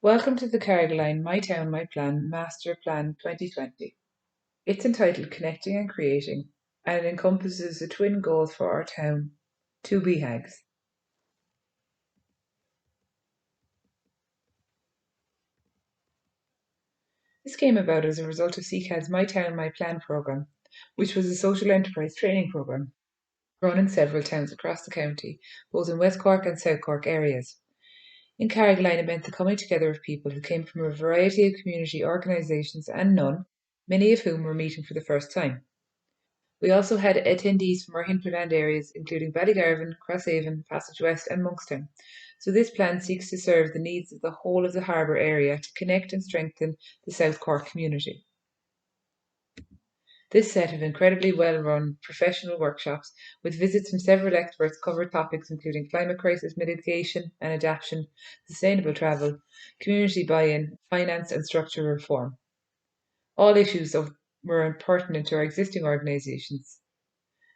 Welcome to the Carrigaline My Town, My Plan Master Plan 2020. It's entitled Connecting and Creating, and it encompasses the twin goals for our town, two BHAGs. This came about as a result of CCAD's My Town, My Plan programme, which was a social enterprise training programme run in several towns across the county, both in West Cork and South Cork areas. In Carrigaline, it meant the coming together of people who came from a variety of community organisations and none, many of whom were meeting for the first time. We also had attendees from our hinterland areas, including Ballygarvan, Crosshaven, Passage West, and Monkstown. So this plan seeks to serve the needs of the whole of the harbour area to connect and strengthen the South Cork community. This set of incredibly well-run professional workshops with visits from several experts covered topics including climate crisis mitigation and adaptation, sustainable travel, community buy-in, finance and structural reform. All issues were pertinent to our existing organisations.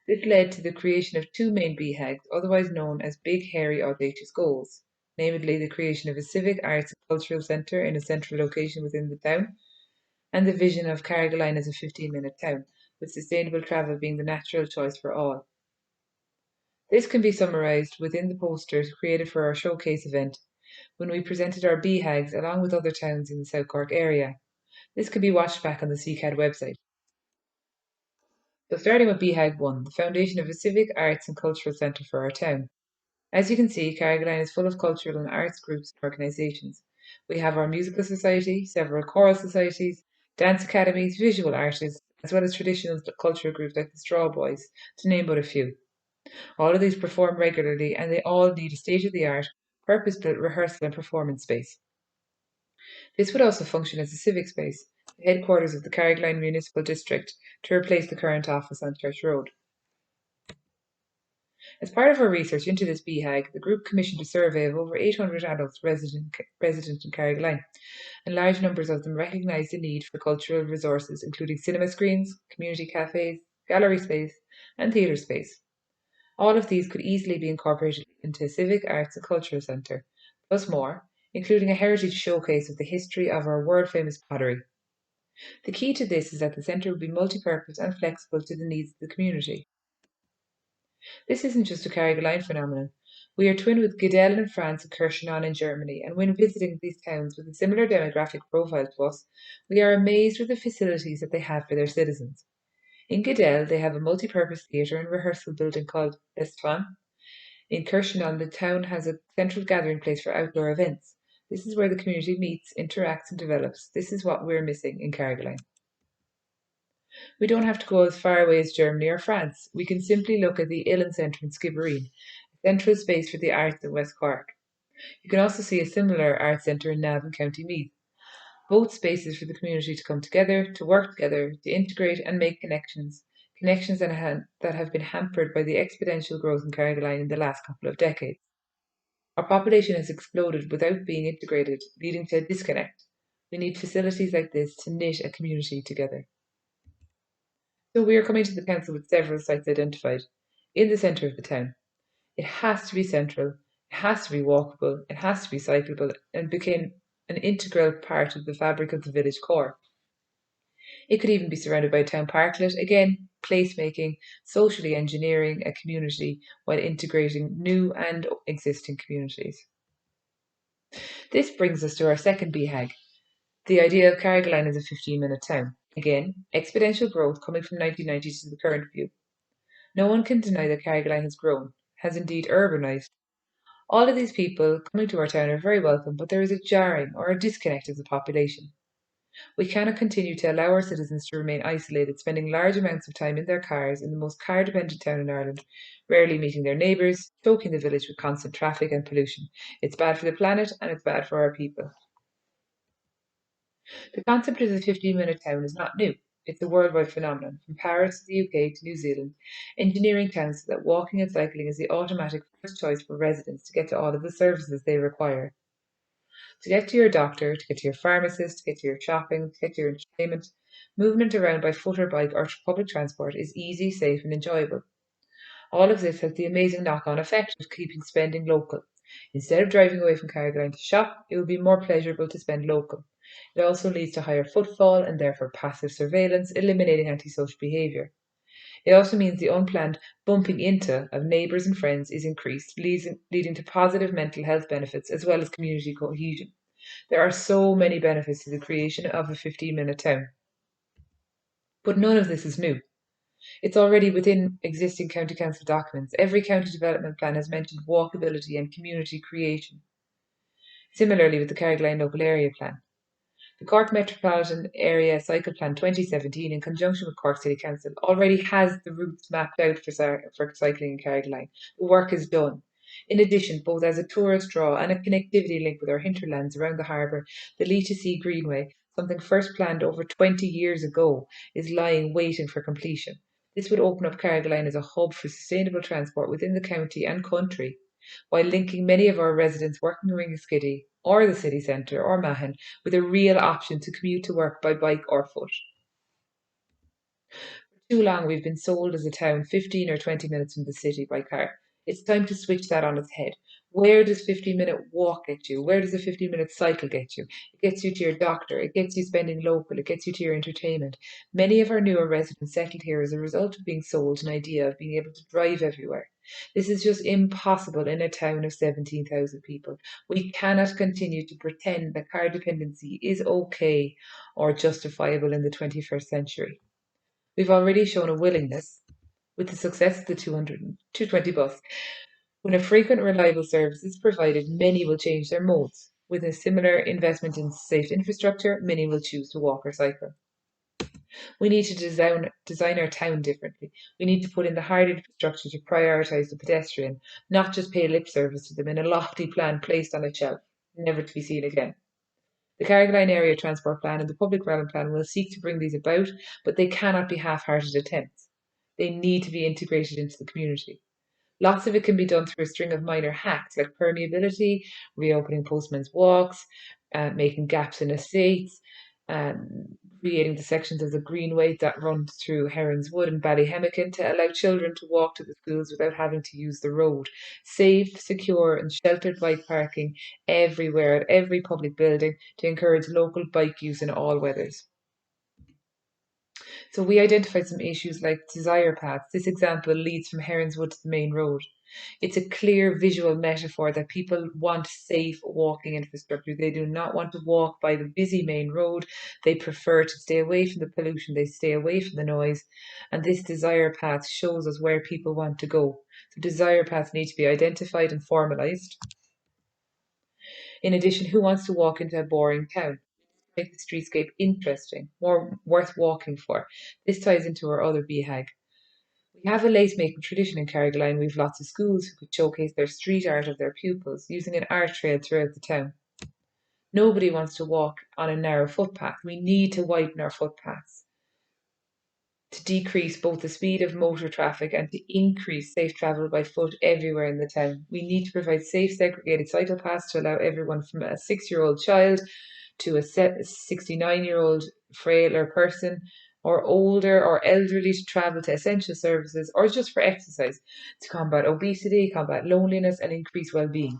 This led to the creation of two main BHAGs, otherwise known as Big Hairy Audacious Goals, namely the creation of a civic, arts and cultural centre in a central location within the town, and the vision of Carrigaline as a 15-minute town, with sustainable travel being the natural choice for all. This can be summarised within the posters created for our showcase event, when we presented our BHAGs along with other towns in the South Cork area. This can be watched back on the CCAD website. So starting with BHAG 1, the foundation of a civic, arts and cultural centre for our town. As you can see, Carrigaline is full of cultural and arts groups and organisations. We have our musical society, several choral societies, dance academies, visual artists, as well as traditional cultural groups like the Straw Boys, to name but a few. All of these perform regularly and they all need a state-of-the-art, purpose-built rehearsal and performance space. This would also function as a civic space, the headquarters of the Carrigaline Municipal District, to replace the current office on Church Road. As part of our research into this BHAG, the group commissioned a survey of over 800 adults resident in Carrigaline, and large numbers of them recognised the need for cultural resources, including cinema screens, community cafes, gallery space, and theatre space. All of these could easily be incorporated into a civic, arts, and cultural centre, plus more, including a heritage showcase of the history of our world-famous pottery. The key to this is that the centre will be multi-purpose and flexible to the needs of the community. This isn't just a Carrigaline phenomenon. We are twinned with Gudel in France and Kirchenon in Germany, and when visiting these towns with a similar demographic profile to us, we are amazed with the facilities that they have for their citizens. In Gudel, they have a multi-purpose theatre and rehearsal building called Restaurant. In Kirchenon, the town has a central gathering place for outdoor events. This is where the community meets, interacts, and develops. This is what we're missing in Carrigaline. We don't have to go as far away as Germany or France. We can simply look at the Illen Centre in Skibbereen, a central space for the arts in West Cork. You can also see a similar arts centre in Navan, County Meath. Both spaces for the community to come together, to work together, to integrate and make connections. Connections that have been hampered by the exponential growth in Carrigaline in the last couple of decades. Our population has exploded without being integrated, leading to a disconnect. We need facilities like this to knit a community together. So we are coming to the council with several sites identified in the centre of the town. It has to be central, it has to be walkable, it has to be cyclable, and become an integral part of the fabric of the village core. It could even be surrounded by a town parklet, again, placemaking, socially engineering a community while integrating new and existing communities. This brings us to our second BHAG, the idea of Carrigaline as a 15-minute town. Again, exponential growth coming from 1990 to the current view. No one can deny that Carrigaline has grown, has indeed urbanised. All of these people coming to our town are very welcome, but there is a jarring or a disconnect of the population. We cannot continue to allow our citizens to remain isolated, spending large amounts of time in their cars in the most car-dependent town in Ireland, rarely meeting their neighbours, choking the village with constant traffic and pollution. It's bad for the planet and it's bad for our people. The concept of the 15-minute town is not new. It's a worldwide phenomenon, from Paris to the UK to New Zealand. Engineering towns so that walking and cycling is the automatic first choice for residents to get to all of the services they require. To get to your doctor, to get to your pharmacist, to get to your shopping, to get to your entertainment, movement around by foot or bike or public transport is easy, safe and enjoyable. All of this has the amazing knock-on effect of keeping spending local. Instead of driving away from Carrigaline to shop, it would be more pleasurable to spend local. It also leads to higher footfall and therefore passive surveillance, eliminating antisocial behaviour. It also means the unplanned bumping into of neighbours and friends is increased, leading to positive mental health benefits as well as community cohesion. There are so many benefits to the creation of a 15-minute town. But none of this is new. It's already within existing county council documents. Every county development plan has mentioned walkability and community creation. Similarly with the Carrigaline Local Area Plan. The Cork Metropolitan Area Cycle Plan 2017, in conjunction with Cork City Council, already has the routes mapped out for cycling in Carrigaline. The work is done. In addition, both as a tourist draw and a connectivity link with our hinterlands around the harbour, the Lee to Sea Greenway, something first planned over 20 years ago, is lying waiting for completion. This would open up Carrigaline as a hub for sustainable transport within the county and country, while linking many of our residents working in Ringaskiddy or the city centre or Mahon with a real option to commute to work by bike or foot. For too long we've been sold as a town 15 or 20 minutes from the city by car. It's time to switch that on its head. Where does 15-minute walk get you? Where does a 15-minute cycle get you? It gets you to your doctor, it gets you spending local, it gets you to your entertainment. Many of our newer residents settled here as a result of being sold an idea of being able to drive everywhere. This is just impossible in a town of 17,000 people. We cannot continue to pretend that car dependency is okay or justifiable in the 21st century. We've already shown a willingness, with the success of the 220 bus. When a frequent reliable service is provided, many will change their modes. With a similar investment in safe infrastructure, many will choose to walk or cycle. We need to design our town differently. We need to put in the hard infrastructure to prioritise the pedestrian, not just pay lip service to them in a lofty plan placed on a shelf, never to be seen again. The Carrigaline Area Transport Plan and the Public Realm Plan will seek to bring these about, but they cannot be half-hearted attempts. They need to be integrated into the community. Lots of it can be done through a string of minor hacks like permeability, reopening postmen's walks, making gaps in estates, creating the sections of the greenway that run through Herons Wood and Ballyhemicon to allow children to walk to the schools without having to use the road. Safe, secure and sheltered bike parking everywhere at every public building to encourage local bike use in all weathers. So we identified some issues like desire paths. This example leads from Heronswood to the main road. It's a clear visual metaphor that people want safe walking infrastructure. They do not want to walk by the busy main road. They prefer to stay away from the pollution. They stay away from the noise. And this desire path shows us where people want to go. So desire paths need to be identified and formalised. In addition, who wants to walk into a boring town? Make the streetscape interesting, more worth walking for. This ties into our other BHAG. We have a lace making tradition in Carrigaline. We've lots of schools who could showcase their street art of their pupils using an art trail throughout the town. Nobody wants to walk on a narrow footpath. We need to widen our footpaths to decrease both the speed of motor traffic and to increase safe travel by foot everywhere in the town. We need to provide safe segregated cycle paths to allow everyone from a 6-year-old child to a 69-year-old frailer person or older or elderly to travel to essential services or just for exercise to combat obesity, combat loneliness and increase well-being.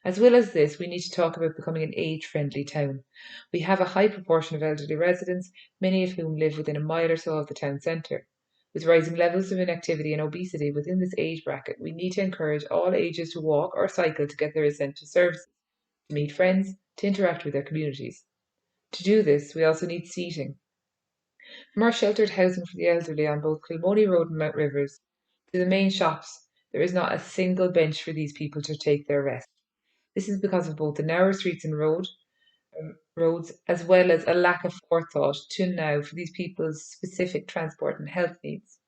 As well as this, we need to talk about becoming an age-friendly town. We have a high proportion of elderly residents, many of whom live within a mile or so of the town centre. With rising levels of inactivity and obesity within this age bracket, we need to encourage all ages to walk or cycle to get their essential services, to meet friends, to interact with their communities. To do this, we also need seating. From our sheltered housing for the elderly on both Kilmoney Road and Mount Rivers to the main shops, there is not a single bench for these people to take their rest. This is because of both the narrow streets and roads, as well as a lack of forethought to now for these people's specific transport and health needs.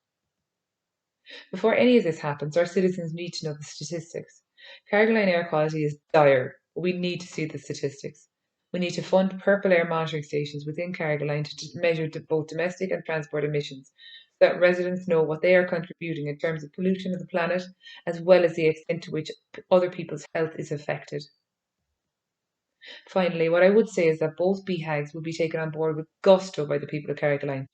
Before any of this happens, our citizens need to know the statistics. Carrigaline air quality is dire, but we need to see the statistics. We need to fund purple air monitoring stations within Carrigaline to measure both domestic and transport emissions, so that residents know what they are contributing in terms of pollution of the planet, as well as the extent to which other people's health is affected. Finally, what I would say is that both BHAGs will be taken on board with gusto by the people of Carrigaline.